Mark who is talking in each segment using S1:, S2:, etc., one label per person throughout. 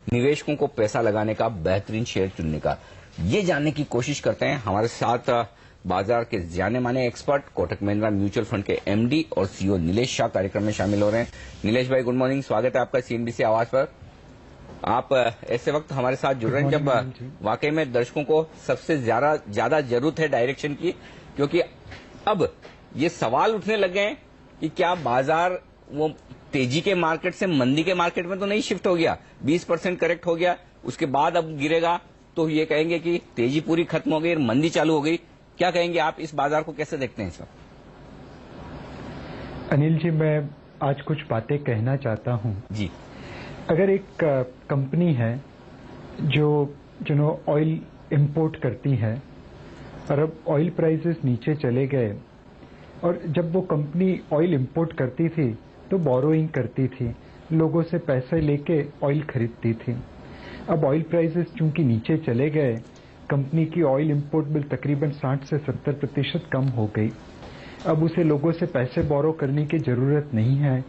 S1: निवेशकों को पैसा लगाने का, बेहतरीन शेयर चुनने का, ये जानने की कोशिश करते हैं। हमारे साथ बाजार के जाने माने expert Kotak Mahindra mutual fund के एमडी और सीईओ नीलेश शाह कार्यक्रम में शामिल हो रहे हैं। नीलेश भाई, गुड मॉर्निंग, स्वागत है आपका सीएनबीसी आवाज पर। आप ऐसे वक्त हमारे साथ जुड़ रहे हैं जब वाकई में दर्शकों को सबसे ज्यादा जरूरत है डायरेक्शन की, क्योंकि अब ये सवाल उठने लगे हैं कि क्या बाजार वो तेजी के मार्केट से मंदी के मार्केट में तो नहीं शिफ्ट हो गया। 20% करेक्ट हो गया, उसके बाद अब गिरेगा तो ये कहेंगे कि तेजी पूरी खत्म हो गई, मंदी चालू हो गई। क्या कहेंगे आप, इस बाजार को कैसे देखते हैं इस वक्त?
S2: अनिल जी, मैं आज कुछ बातें कहना चाहता हूं
S1: जी।
S2: अगर एक कंपनी है जो ऑयल इंपोर्ट करती है और अब ऑयल प्राइसेस नीचे चले गए, और जब वो कंपनी ऑयल इंपोर्ट करती थी तो बोरोइंग करती थी, लोगों से पैसे लेके ऑयल खरीदती थी। अब ऑयल प्राइसेस चूंकि नीचे चले गए, कंपनी की ऑयल इंपोर्ट बिल तकरीबन 60 से 70% कम हो गई। अब उसे लोगों से पैसे बोरो करने की जरूरत नहीं है,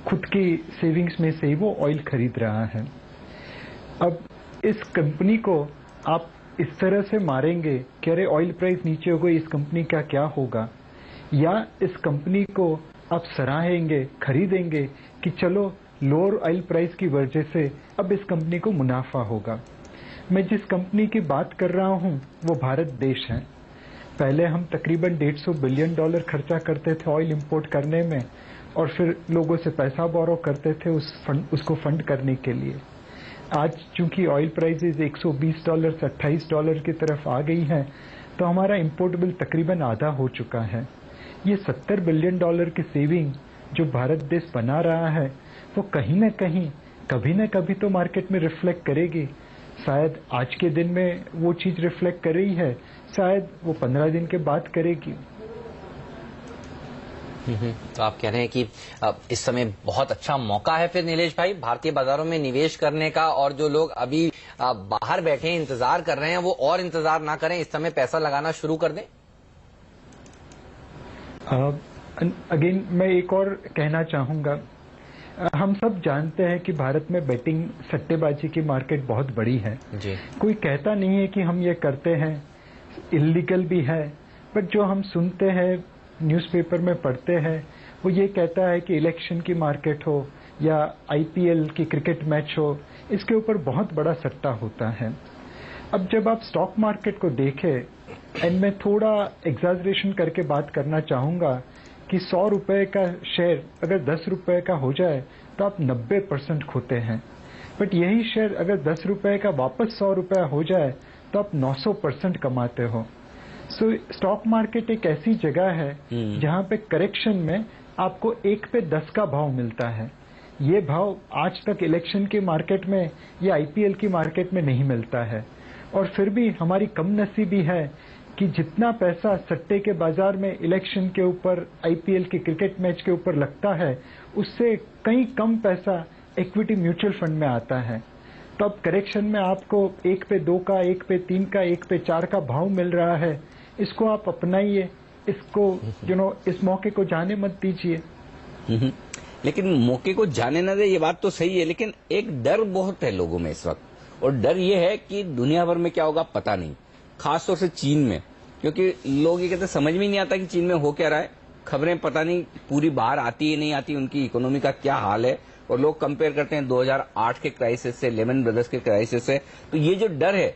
S2: खुद की सेविंग्स में से ही वो ऑयल खरीद रहा है। अब इस कंपनी को आप इस तरह से मारेंगे कि अरे ऑयल प्राइस नीचे हो गई, इस कंपनी का क्या होगा, या इस कंपनी को आप सराहेंगे, खरीदेंगे कि चलो लोअर ऑयल प्राइस की वजह से अब इस कंपनी को मुनाफा होगा। मैं जिस कंपनी की बात कर रहा हूं वो भारत देश है। पहले हम तकरीबन $150 बिलियन खर्चा करते थे ऑयल इंपोर्ट करने में, और फिर लोगों से पैसा बोरो करते थे उसको फंड करने के लिए। आज चूंकि ऑयल प्राइसेस $120 से $28 की तरफ आ गई हैं, तो हमारा इंपोर्ट बिल तकरीबन आधा हो चुका है। ये $70 बिलियन की सेविंग जो भारत देश बना रहा है, वो कहीं न कहीं कभी न कभी तो मार्केट में रिफ्लेक्ट करेगी। शायद आज के दिन में वो चीज रिफ्लेक्ट कर रही है, शायद वो 15 दिन के बाद करेगी।
S3: तो आप कह रहे हैं कि इस समय बहुत अच्छा मौका है फिर नीलेश भाई भारतीय बाजारों में निवेश करने का, और जो लोग अभी बाहर बैठे हैं, इंतजार कर रहे हैं, वो और इंतजार ना करें, इस समय पैसा लगाना शुरू कर दें।
S2: अगेन मैं एक और कहना चाहूंगा, हम सब जानते हैं कि भारत में बेटिंग सट्टेबाजी की मार्केट बहुत बड़ी है
S3: जी।
S2: कोई कहता नहीं है कि हम ये करते हैं, इलीगल भी है, बट जो हम सुनते हैं, न्यूज़पेपर में पढ़ते हैं, वो ये कहता है कि इलेक्शन की मार्केट हो या आईपीएल की क्रिकेट मैच हो, इसके ऊपर बहुत बड़ा सट्टा होता है। अब जब आप स्टॉक मार्केट को देखें, एंड मैं थोड़ा एग्जैजरेशन करके बात करना चाहूंगा कि 100 रुपए का शेयर अगर 10 रुपए का हो जाए तो आप 90% खोते हैं, बट यही शेयर अगर 10 रुपए का वापस 100 रुपया हो जाए तो आप 900% कमाते हो। सो स्टॉक मार्केट एक ऐसी जगह है जहां पे करेक्शन में आपको 1 पे 10 का भाव मिलता है। ये भाव आज तक इलेक्शन की मार्केट में या आईपीएल की मार्केट में नहीं मिलता है, और फिर भी हमारी कमनसीबी है कि जितना पैसा सट्टे के बाजार में इलेक्शन के ऊपर, आईपीएल के क्रिकेट मैच के ऊपर लगता है, उससे कहीं कम पैसा इक्विटी म्यूचुअल फंड में आता है। तो अब करेक्शन में आपको 1 पे 2 का, 1 पे 3 का, 1 पे 4 का भाव मिल रहा है, इसको आप अपनाइए, इसको इस मौके को जाने मत दीजिए।
S1: लेकिन मौके को जाने न दे, ये बात तो सही है, लेकिन एक डर बहुत है लोगों में इस वक्त, और डर ये है कि दुनिया भर में क्या होगा पता नहीं, खासतौर से चीन में, क्योंकि लोग ये कहते समझ में नहीं आता कि चीन में हो क्या रहा है। खबरें पता नहीं पूरी बाहर आती है नहीं आती, उनकी इकोनॉमी का क्या हाल है, और लोग कंपेयर करते हैं 2008 के क्राइसिस से, लेमन ब्रदर्स के क्राइसिस से। तो ये जो डर है,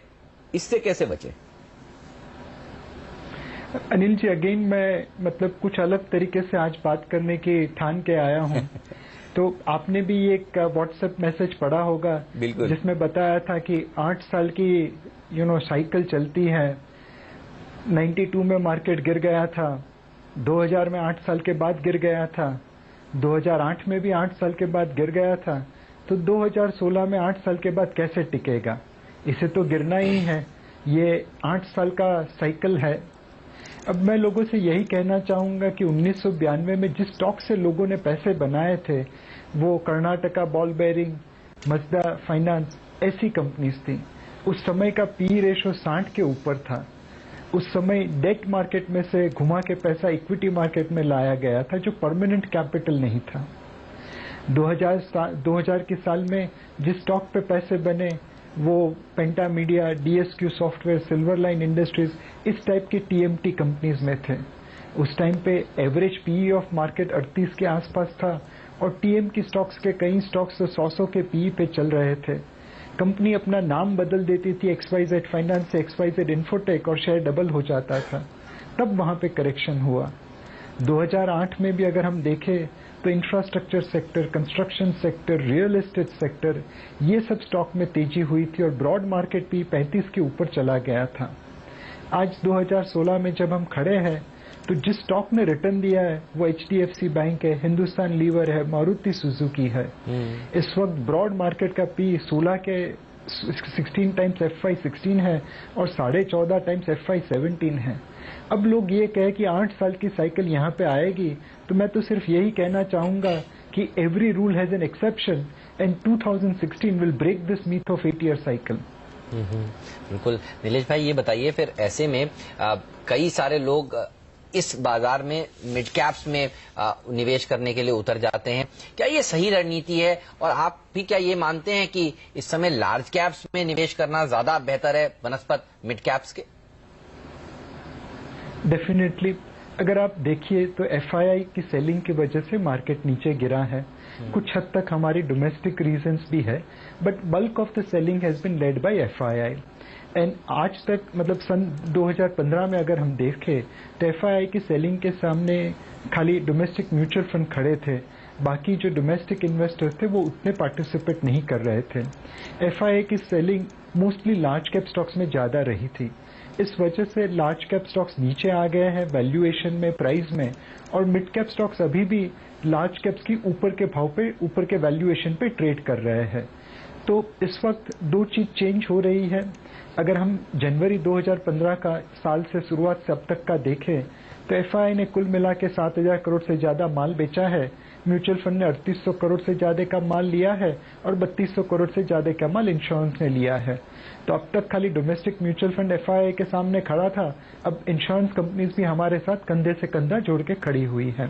S1: इससे कैसे बचे?
S2: अनिल जी, अगेन मैं कुछ अलग तरीके से आज बात करने की ठान के आया हूं। तो आपने भी एक व्हाट्सएप मैसेज पढ़ा होगा जिसमें बताया था कि 8 साल की साइकिल चलती है। 92 में मार्केट गिर गया था, 2000 में 8 साल के बाद गिर गया था, 2008 में भी 8 साल के बाद गिर गया था, तो 2016 में 8 साल के बाद कैसे टिकेगा? इसे तो गिरना ही है, ये 8 साल का साइकिल है। अब मैं लोगों से यही कहना चाहूंगा कि 1992 में जिस स्टॉक से लोगों ने पैसे बनाए थे, वो कर्नाटका बॉल बेयरिंग, मजदा फाइनेंस, ऐसी कंपनीज थी। उस समय का पी रेशो 60 के ऊपर था। उस समय डेट मार्केट में से घुमा के पैसा इक्विटी मार्केट में लाया गया था, जो परमानेंट कैपिटल नहीं था। 2000 के साल में जिस स्टॉक पे पैसे बने वो Penta Media, DSQ software, Silver Line Industries, इस टाइप की टीएमटी कंपनीज में थे। उस टाइम पे एवरेज पीई ऑफ मार्केट 38 के आसपास था और टीएम की स्टॉक्स के कई स्टॉक्स तो 100 के पीई पे चल रहे थे। कंपनी अपना नाम बदल देती थी XYZ फाइनेंस से XYZ इन्फोटेक और शेयर डबल हो जाता था। तब वहां पे करेक्शन हुआ। 2008 में भी अगर हम देखें तो infrastructure sector, construction sector, real estate sector, ये सब स्टॉक में तेजी हुई थी और ब्रॉड मार्केट भी 35 के ऊपर चला गया था। आज 2016 में जब हम खड़े हैं तो जिस स्टॉक ने रिटर्न दिया है वो HDFC बैंक है, हिंदुस्तान लीवर है, मारुति सुजुकी है। इस वक्त ब्रॉड मार्केट का पी 16 के 16 टाइम्स FY16 है और 14.5 टाइम्स FY17 है। अब लोग ये कहे कि 8 साल की साइकिल यहाँ पे आएगी, तो मैं तो सिर्फ यही कहना चाहूंगा कि every rule has an exception and 2016 will break this myth of 8-year cycle.
S3: बिल्कुल। नीलेश भाई, ये बताइए फिर ऐसे में कई सारे लोग इस बाजार में मिड कैप्स में निवेश करने के लिए उतर जाते हैं, क्या ये सही रणनीति है? और आप भी क्या ये मानते हैं कि इस समय लार्ज कैप्स में निवेश करना ज्यादा बेहतर है बनस्पत मिड कैप्स के?
S2: डेफिनेटली। अगर आप देखिए तो FII की सेलिंग की वजह से मार्केट नीचे गिरा है। कुछ हद तक हमारी डोमेस्टिक रीजंस भी है, but bulk of the selling has been led by FII। And आज तक मतलब सन 2015 में अगर हम देखें तो FII की सेलिंग के सामने खाली डोमेस्टिक म्यूचुअल फंड खड़े थे, बाकी जो डोमेस्टिक इन्वेस्टर्स थे वो उतने पार्टिसिपेट नहीं कर रहे थे। FII की selling mostly large cap stocks में ज्यादा रही थी। इस वजह से लार्ज कैप स्टॉक्स नीचे आ गए हैं वैल्यूएशन में, प्राइस में, और मिड कैप स्टॉक्स अभी भी लार्ज कैप्स की ऊपर के भाव पे, ऊपर के वैल्यूएशन पे ट्रेड कर रहे हैं। तो इस वक्त दो चीज चेंज हो रही है। अगर हम जनवरी 2015 का साल से शुरुआत से अब तक का देखें तो FII ने कुल मिला के 7,000 करोड़ से ज्यादा माल बेचा है, म्यूचुअल फंड ने 3800 करोड़ से ज्यादा का माल लिया है और 3200 करोड़ से ज्यादा का माल इंश्योरेंस ने लिया है। तो अब तक खाली डोमेस्टिक म्यूचुअल फंड FII के सामने खड़ा था, अब इंश्योरेंस कंपनीज भी हमारे साथ कंधे से कंधा जोड़ के खड़ी हुई है।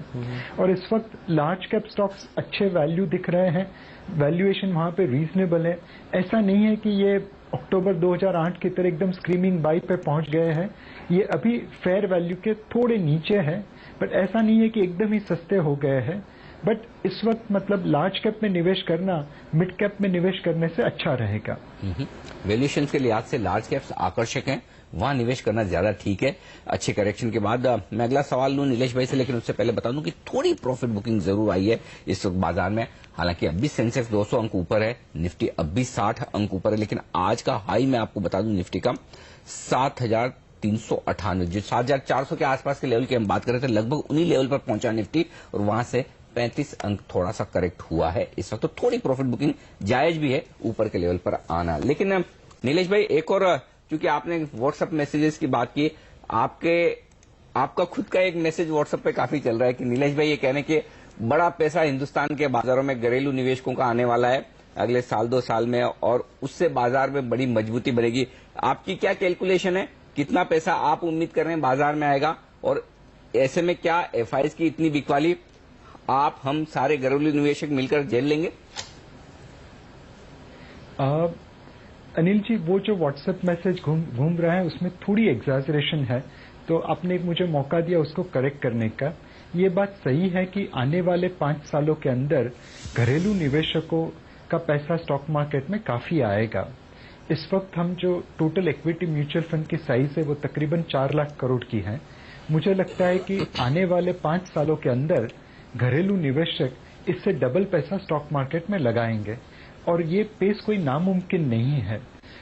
S2: और इस वक्त लार्ज कैप स्टॉक्स अच्छे वैल्यू दिख रहे हैं, वैल्यूएशन वहां पे रीजनेबल है। ऐसा नहीं है कि ये अक्टूबर 2008 की तरह एकदम स्क्रीमिंग बाई पे पहुंच गए हैं, ये अभी फेयर वैल्यू के थोड़े नीचे है, बट ऐसा नहीं है कि एकदम ही सस्ते हो गए हैं। बट इस वक्त मतलब लार्ज कैप में निवेश करना मिड कैप में निवेश करने से अच्छा रहेगा।
S1: वैल्यूएशन के लिहाज से लार्ज कैप्स आकर्षक हैं, वहां निवेश करना ज्यादा ठीक है। अच्छे करेक्शन के बाद मैं अगला सवाल लूं नीलेश भाई से, लेकिन उससे पहले बता दूं कि थोड़ी प्रॉफिट बुकिंग जरूर आई है इस वक्त बाजार में। हालांकि अब भी सेंसेक्स 200 अंक ऊपर है, निफ्टी अब भी 60 अंक ऊपर है, लेकिन आज का हाई मैं आपको बता दूं निफ्टी का 7,398, जो 7,400 के आसपास के लेवल की हम बात कर रहे थे, लगभग उन्हीं लेवल पर पहुंचा निफ्टी और वहां से 35 अंक थोड़ा सा करेक्ट हुआ है इस वक्त। तो थोड़ी प्रॉफिट बुकिंग जायज भी है ऊपर के लेवल पर आना। लेकिन नीलेश भाई, एक और, क्योंकि आपने व्हाट्सएप मैसेजेस की बात की, आपका खुद का एक मैसेज व्हाट्सएप पे काफी चल रहा है कि नीलेश भाई ये कहने के बड़ा पैसा हिंदुस्तान के बाजारों में घरेलू निवेशकों का आने वाला है अगले साल 2 साल में, और उससे बाजार में बड़ी मजबूती बढ़ेगी। आपकी क्या कैलकुलेशन है, कितना पैसा आप उम्मीद कर रहे हैं बाजार में आएगा, और ऐसे में क्या FIs की इतनी बिकवाली आप हम सारे घरेलू निवेशक मिलकर झेल लेंगे?
S2: अनिल जी, वो जो व्हाट्सएप मैसेज घूम रहा है उसमें थोड़ी एग्जैजरेशन है, तो आपने मुझे मौका दिया उसको करेक्ट करने का। ये बात सही है कि आने वाले 5 सालों के अंदर घरेलू निवेशकों का पैसा स्टॉक मार्केट में काफी आएगा। इस वक्त हम जो टोटल इक्विटी म्यूचुअल फंड की साइज है वो तकरीबन 4 लाख करोड़ की है। मुझे लगता है कि आने वाले 5 सालों के अंदर घरेलू निवेशक इससे डबल पैसा स्टॉक मार्केट में लगाएंगे, और ये पेस कोई नामुमकिन नहीं है।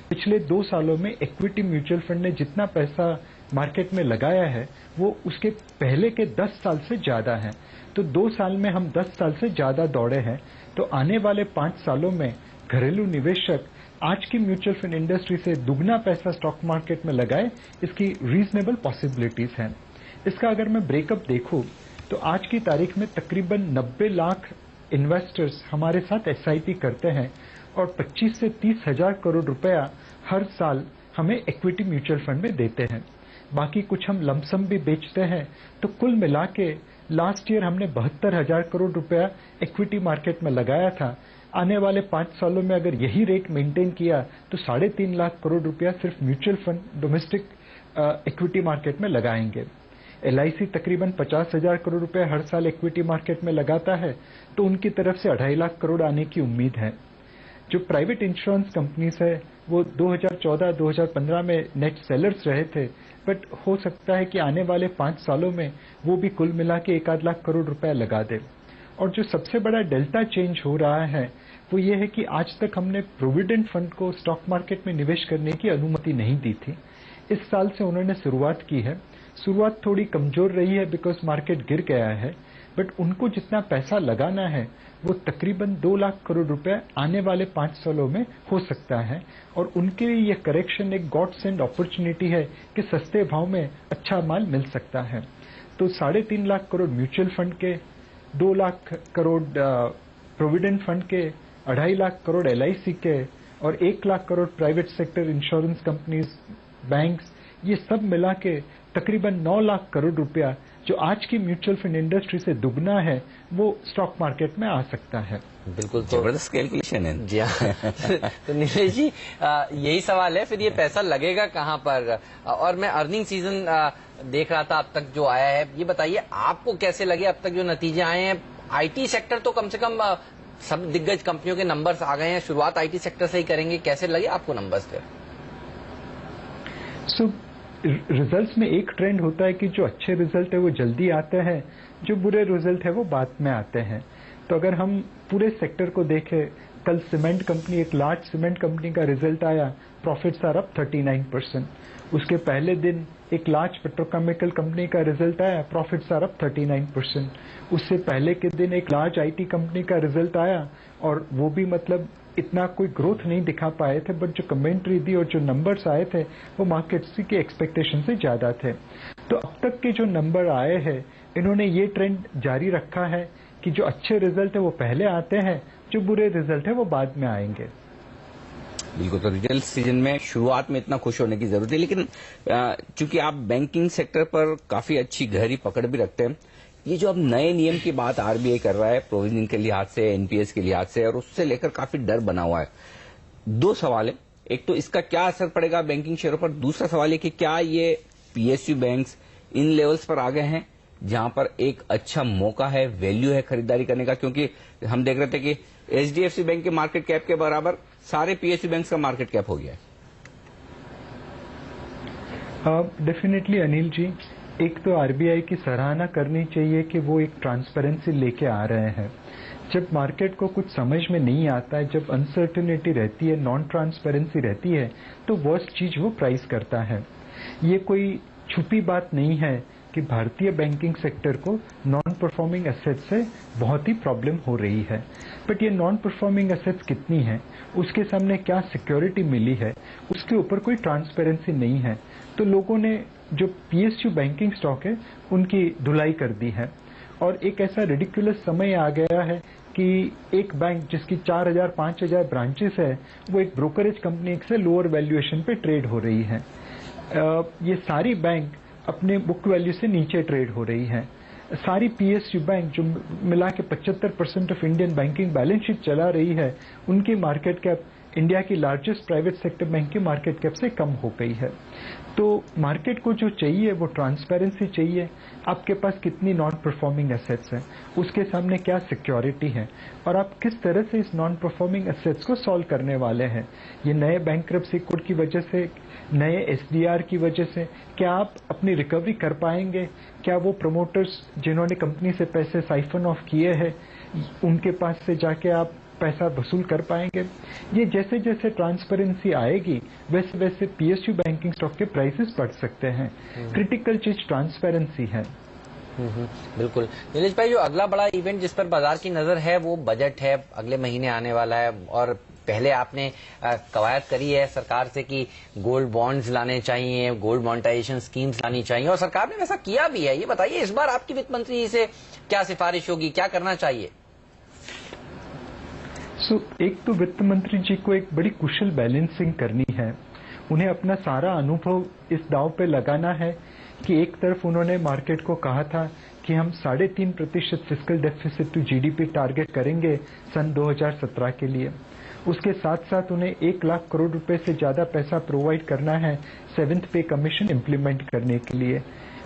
S2: पिछले 2 सालों में इक्विटी म्यूचुअल फंड ने जितना पैसा मार्केट में लगाया है वो उसके पहले के 10 साल से ज्यादा है। तो 2 साल में हम 10 साल से ज्यादा दौड़े हैं। तो आने वाले 5 सालों में घरेलू निवेशक आज की म्यूचुअल फंड इंडस्ट्री से दुगना पैसा स्टॉक मार्केट में लगाए, इसकी रीजनेबल पॉसिबिलिटीज हैं। इसका अगर मैं ब्रेकअप देखूं तो आज की तारीख में तकरीबन 90 लाख इन्वेस्टर्स हमारे साथ SIP करते हैं और 25 से 30 हजार करोड़ रुपया हर साल हमें इक्विटी म्यूचुअल फंड में देते हैं। बाकी कुछ हम लमसम भी बेचते हैं, तो कुल मिला के लास्ट ईयर हमने 72,000 करोड़ रुपया इक्विटी मार्केट में लगाया था। आने वाले 5 सालों में अगर यही रेट मेंटेन किया तो 3.5 लाख करोड़ रुपया सिर्फ mutual fund domestic equity market में लगाएंगे। LIC तकरीबन 50,000 करोड़ रुपए हर साल इक्विटी मार्केट में लगाता है, तो उनकी तरफ से 2.5 लाख करोड़ आने की उम्मीद है। जो प्राइवेट इंश्योरेंस कंपनीज है वो 2014-2015 में नेट सेलर्स रहे थे, बट हो सकता है कि आने वाले 5 सालों में वो भी कुल मिला के 1-8 लाख करोड़ रुपया लगा दे। और जो सबसे बड़ा डेल्टा चेंज हो रहा है वो ये है कि आज तक हमने प्रोविडेंट फंड को स्टॉक मार्केट में निवेश करने की अनुमति नहीं दी थी। इस साल से उन्होंने शुरुआत की है। शुरुआत थोड़ी कमजोर रही है बिकॉज मार्केट गिर गया है, बट उनको जितना पैसा लगाना है वो तकरीबन 2 लाख करोड़ रुपए आने वाले 5 सालों में हो सकता है। और उनके लिए ये करेक्शन एक गॉड सेंड अपॉर्चुनिटी है कि सस्ते भाव में अच्छा माल मिल सकता है। तो 3.5 लाख करोड़ म्यूचुअल फंड के, 2 लाख करोड़ प्रोविडेंट फंड के, 2.5 लाख करोड़ LIC के और 1 lakh crore private sector insurance companies, banks, ये सब मिला के तकरीबन 9 लाख करोड़ रुपया जो आज की म्यूचुअल फंड इंडस्ट्री से दुगना है वो स्टॉक मार्केट में आ सकता है।
S3: बिल्कुल, तो
S1: जबरदस्त कैलकुलेशन है
S3: जी हाँ। तो नीलेश जी, यही सवाल है, फिर ये पैसा लगेगा कहाँ पर? और मैं अर्निंग सीजन देख रहा था अब तक जो आया है, ये बताइए आपको कैसे लगे अब तक जो नतीजे आए हैं? IT सेक्टर तो कम से कम सब दिग्गज कंपनियों के नंबर्स आ गए हैं, शुरुआत IT सेक्टर से ही करेंगे, कैसे लगे आपको नंबर्स फिर?
S2: रिजल्ट्स में एक ट्रेंड होता है कि जो अच्छे रिजल्ट है वो जल्दी आते हैं, जो बुरे रिजल्ट है वो बाद में आते हैं। तो अगर हम पूरे सेक्टर को देखें, कल सीमेंट कंपनी, एक लार्ज सीमेंट कंपनी का रिजल्ट आया, प्रॉफिट्स आर अप 39%। उसके पहले दिन एक लार्ज पेट्रोकेमिकल कंपनी का रिजल्ट आया, प्रॉफिट्स आर अप 39%। उससे पहले के दिन एक लार्ज IT कंपनी का रिजल्ट आया और वो भी मतलब इतना कोई ग्रोथ नहीं दिखा पाए थे, बट जो कमेंट्री दी और जो नंबर्स आए थे वो मार्केट्स की एक्सपेक्टेशन से ज्यादा थे। तो अब तक के जो नंबर आए हैं इन्होंने ये ट्रेंड जारी रखा है कि जो अच्छे रिजल्ट है वो पहले आते हैं, जो बुरे रिजल्ट है वो बाद में आएंगे।
S1: बिल्कुल, तो रिजल्ट सीजन में शुरुआत में इतना खुश होने की जरूरत है, लेकिन चूंकि आप बैंकिंग सेक्टर पर काफी अच्छी गहरी पकड़ भी रखते हैं, ये जो अब नए नियम की बात RBI कर रहा है प्रोविजनिंग के लिहाज से, NPS के लिहाज से, और उससे लेकर काफी डर बना हुआ है। 2 सवाल है, एक तो इसका क्या असर पड़ेगा बैंकिंग शेयरों पर, दूसरा सवाल है कि क्या ये PSU बैंक्स इन लेवल्स पर आ गए हैं जहां पर एक अच्छा मौका है, वैल्यू है खरीदारी करने का, क्योंकि हम देख रहे थे कि HDFC बैंक के मार्केट कैप के बराबर सारे PSU बैंक्स का मार्केट कैप हो गया है।
S2: डेफिनेटली अनिल जी, एक तो RBI की सराहना करनी चाहिए कि वो एक ट्रांसपेरेंसी लेके आ रहे हैं। जब मार्केट को कुछ समझ में नहीं आता है, जब अनसर्टेनिटी रहती है, नॉन ट्रांसपेरेंसी रहती है, तो वर्स्ट चीज वो प्राइस करता है। ये कोई छुपी बात नहीं है कि भारतीय बैंकिंग सेक्टर को नॉन परफॉर्मिंग एसेट्स से बहुत ही प्रॉब्लम हो रही है। बट ये नॉन परफॉर्मिंग एसेट्स कितनी है, उसके सामने क्या सिक्योरिटी मिली है, उसके ऊपर कोई ट्रांसपेरेंसी नहीं है। तो लोगों ने जो PSU बैंकिंग स्टॉक है उनकी धुलाई कर दी है। और एक ऐसा रिडिकुलस समय आ गया है कि एक बैंक जिसकी 4,000-5,000 ब्रांचेस है वो एक ब्रोकरेज कंपनी से लोअर वैल्यूएशन पे ट्रेड हो रही है। ये सारी बैंक अपने बुक वैल्यू से नीचे ट्रेड हो रही है। सारी PSU बैंक जो मिला के 75% of Indian banking balance sheet चला रही है, उनकी मार्केट कैप इंडिया की लार्जेस्ट प्राइवेट सेक्टर बैंक की मार्केट कैप से कम हो गई है। तो मार्केट को जो चाहिए वो ट्रांसपेरेंसी चाहिए। आपके पास कितनी नॉन परफॉर्मिंग एसेट्स हैं, उसके सामने क्या सिक्योरिटी है, और आप किस तरह से इस नॉन परफॉर्मिंग एसेट्स को सॉल्व करने वाले हैं। ये नए बैंकरप्सी कोड की वजह से, नए SDR की वजह से क्या आप अपनी रिकवरी कर पाएंगे? क्या वो प्रमोटर्स जिन्होंने कंपनी से पैसे साइफन ऑफ किए हैं उनके पास से जाके आप पैसा वसूल कर पाएंगे? ये जैसे जैसे ट्रांसपेरेंसी आएगी वैसे वैसे PSU बैंकिंग स्टॉक के प्राइसेस बढ़ सकते हैं। क्रिटिकल चीज ट्रांसपेरेंसी है।
S3: बिल्कुल। नीलेश भाई, जो अगला बड़ा इवेंट जिस पर बाजार की नजर है वो बजट है, अगले महीने आने वाला है। और पहले आपने कवायद करी है सरकार से कि गोल्ड बॉन्ड्स लाने चाहिए, गोल्ड मॉनेटाइजेशन स्कीम्स लानी चाहिए, और सरकार ने वैसा किया भी है। ये बताइए इस बार आपकी वित्त मंत्री से क्या सिफारिश होगी, क्या करना चाहिए?
S2: एक तो वित्त मंत्री जी को एक बड़ी कुशल बैलेंसिंग करनी है। उन्हें अपना सारा अनुभव इस दांव पे लगाना है कि एक तरफ उन्होंने मार्केट को कहा था कि कि हम 3.5% fiscal deficit to GDP target करेंगे सन 2017 के लिए। उसके साथ साथ उन्हें 1 लाख करोड़ रुपए से ज्यादा पैसा प्रोवाइड करना है 7th पे कमीशन इम्प्लीमेंट करने के लिए।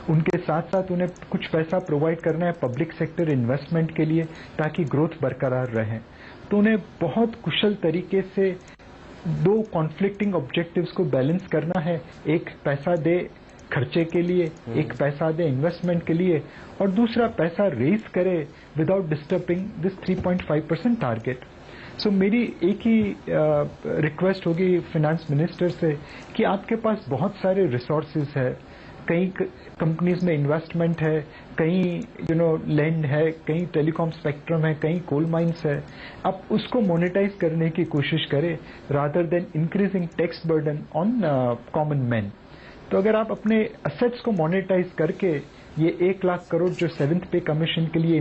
S2: उनके साथ साथ उन्हें कुछ पैसा प्रोवाइड करना है पब्लिक सेक्टर इन्वेस्टमेंट के लिए ताकि ग्रोथ बरकरार रहे। तो उन्हें बहुत कुशल तरीके से 2 कॉन्फ्लिक्टिंग ऑब्जेक्टिव्स को बैलेंस करना है, एक पैसा दे खर्चे के लिए, एक पैसा दे इन्वेस्टमेंट के लिए, और दूसरा पैसा रेज करे विदाउट डिस्टर्बिंग दिस 3.5% टारगेट। सो मेरी एक ही रिक्वेस्ट होगी फाइनेंस मिनिस्टर से कि आपके पास बहुत सारे रिसोर्सेज है, कई कंपनीज में इन्वेस्टमेंट है, कहीं लैंड है, कहीं टेलीकॉम स्पेक्ट्रम है, कहीं कोल माइंस है। आप उसको मोनेटाइज करने की कोशिश करें rather than increasing tax burden on common man. तो अगर आप अपने असेट्स को मोनेटाइज करके ये 1 लाख करोड़ जो 7th पे कमीशन के लिए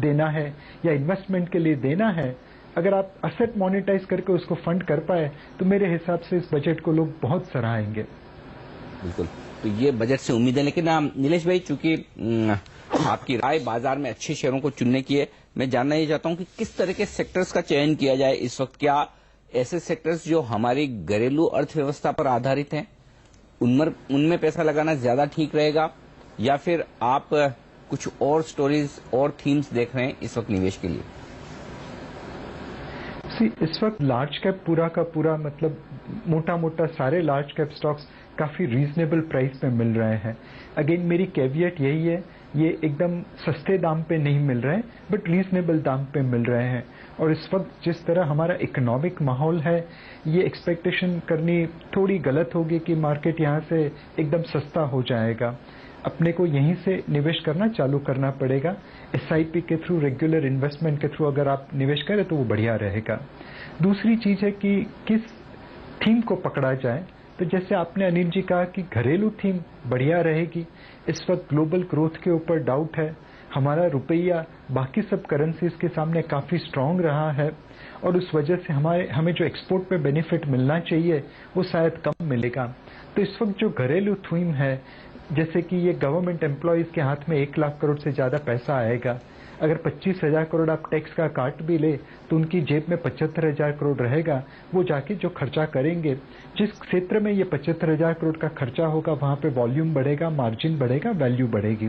S2: देना है या इन्वेस्टमेंट के लिए देना है, अगर आप असेट मोनेटाइज करके उसको फंड कर पाए तो मेरे हिसाब से इस बजट को लोग बहुत सराहेंगे।
S1: बिल्कुल, तो ये बजट से उम्मीद है। लेकिन नीलेश भाई, चूंकि आपकी राय बाजार में अच्छे शेयरों को चुनने की है, मैं जानना ये चाहता हूं कि किस तरह के सेक्टर्स का चयन किया जाए इस वक्त। क्या ऐसे सेक्टर्स जो हमारी घरेलू अर्थव्यवस्था पर आधारित हैं उनमें पैसा लगाना ज्यादा ठीक रहेगा, या फिर आप कुछ और स्टोरीज और थीम्स देख रहे हैं इस वक्त निवेश के लिए?
S2: इस वक्त लार्ज कैप पूरा का पूरा मतलब मोटा सारे लार्ज कैप स्टॉक्स काफी रीजनेबल प्राइस पे मिल रहे हैं। अगेन मेरी कैवियट यही है, ये एकदम सस्ते दाम पे नहीं मिल रहे हैं बट रीजनेबल दाम पे मिल रहे हैं। और इस वक्त जिस तरह हमारा इकोनॉमिक माहौल है, ये एक्सपेक्टेशन करनी थोड़ी गलत होगी कि मार्केट यहाँ से एकदम सस्ता हो जाएगा। अपने को यहीं से निवेश करना चालू करना पड़ेगा। एसआईपी के थ्रू, रेगुलर इन्वेस्टमेंट के थ्रू अगर आप निवेश करें तो वो बढ़िया रहेगा। दूसरी चीज है कि किस थीम को पकड़ा जाए। तो जैसे आपने अनिल जी कहा कि घरेलू थीम बढ़िया रहेगी। इस वक्त ग्लोबल ग्रोथ के ऊपर डाउट है, हमारा रुपया बाकी सब करेंसीज के सामने काफी स्ट्रांग रहा है और उस वजह से हमें जो एक्सपोर्ट पे बेनिफिट मिलना चाहिए वो शायद कम मिलेगा। तो इस वक्त जो घरेलू थीम है, जैसे कि ये गवर्नमेंट एम्प्लॉयज के हाथ में 1 लाख करोड़ से ज्यादा पैसा आएगा, अगर 25,000 करोड़ आप टैक्स का काट भी ले तो उनकी जेब में 75,000 करोड़ रहेगा। वो जाके जो खर्चा करेंगे, जिस क्षेत्र में ये 75,000 करोड़ का खर्चा होगा वहां पे वॉल्यूम बढ़ेगा, मार्जिन बढ़ेगा, वैल्यू बढ़ेगी।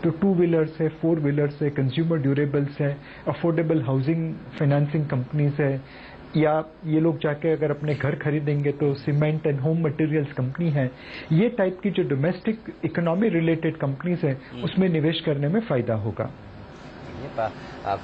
S2: तो 2 व्हीलर्स है, 4 व्हीलर्स है, कंज्यूमर ड्यूरेबल्स है, अफोर्डेबल हाउसिंग फाइनेंसिंग कंपनीज है, या ये लोग जाके अगर अपने घर खरीदेंगे तो cement and home materials company है। ये टाइप की जो डोमेस्टिक इकोनॉमी रिलेटेड कंपनीज है उसमें निवेश करने में फायदा होगा।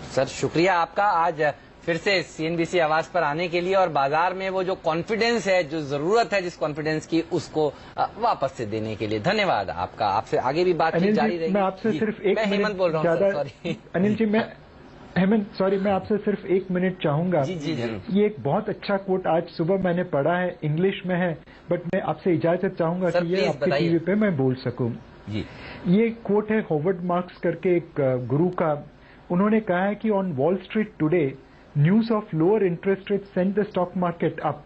S3: सर शुक्रिया आपका आज फिर से सीएनबीसी आवाज पर आने के लिए और बाजार में वो जो कॉन्फिडेंस है, जो जरूरत है जिस कॉन्फिडेंस की, उसको वापस से देने के लिए धन्यवाद आपका। आपसे आगे भी बातचीत जारी रहेगी।
S2: मैं आपसे सिर्फ एक
S3: मैं हेमंत बोल रहा हूँ, सॉरी
S2: अनिल जी, मैं आपसे सिर्फ 1 मिनट चाहूंगा।
S3: जी जी जरूर।
S2: ये एक बहुत अच्छा कोट आज सुबह मैंने पढ़ा है, इंग्लिश में है, बट मैं आपसे इजाजत चाहूंगा कि ये आपके टीवी पे मैं बोल सकूं।
S1: जी,
S2: ये कोट है होवर्ड मार्क्स करके एक गुरु का। उन्होंने कहा है कि on Wall Street today news of lower interest rate sent the stock market up,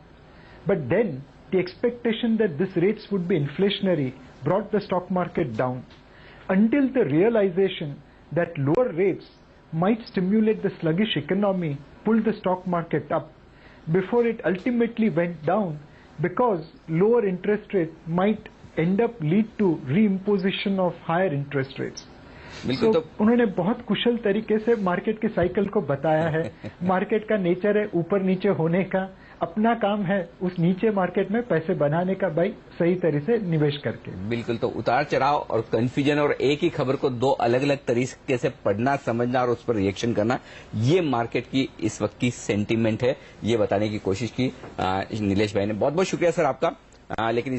S2: but then the expectation that this rates would be inflationary brought the stock market down until the realization that lower rates might stimulate the sluggish economy pulled the stock market up before it ultimately went down because lower interest rates might end up lead to reimposition of higher interest rates.
S1: बिल्कुल। तो
S2: उन्होंने बहुत कुशल तरीके से market के cycle को बताया है। मार्केट का नेचर है ऊपर नीचे होने का, अपना काम है उस नीचे मार्केट में पैसे बनाने का, भाई सही तरह से निवेश करके।
S1: बिल्कुल, तो उतार चढ़ाव और कंफ्यूजन और एक ही खबर को 2 अलग अलग तरीके से पढ़ना, समझना और उस पर रिएक्शन करना, ये मार्केट की इस वक्त की सेंटीमेंट है। ये बताने की कोशिश की नीलेश भाई ने। बहुत बहुत शुक्रिया सर आपका। लेकिन